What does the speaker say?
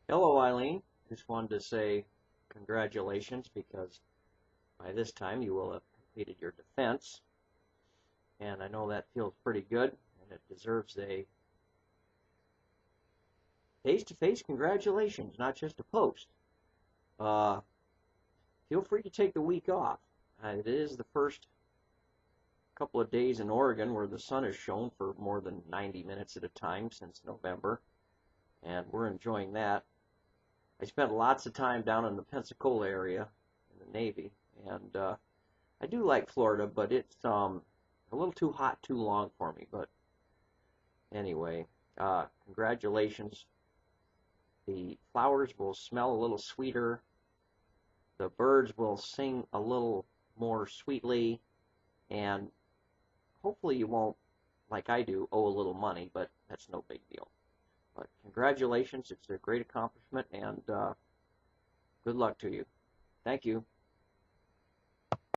Hello, Eileen. Just wanted to say congratulations because by this time you will have completed your defense, and I know that feels pretty good, and it deserves a face-to-face congratulations, not just a post. Uh, Feel free to take the week off. It is the first couple of days in Oregon where the sun has shone for more than 90 minutes at a time since November, and we're enjoying that. I spent lots of time down in the Pensacola area in the Navy, and I do like Florida, but it's a little too hot too long for me. But anyway, congratulations. The flowers will smell a little sweeter. The birds will sing a little more sweetly, and hopefully you won't, like I do, owe a little money, but that's no big deal. But congratulations, it's a great accomplishment, and good luck to you. Thank you.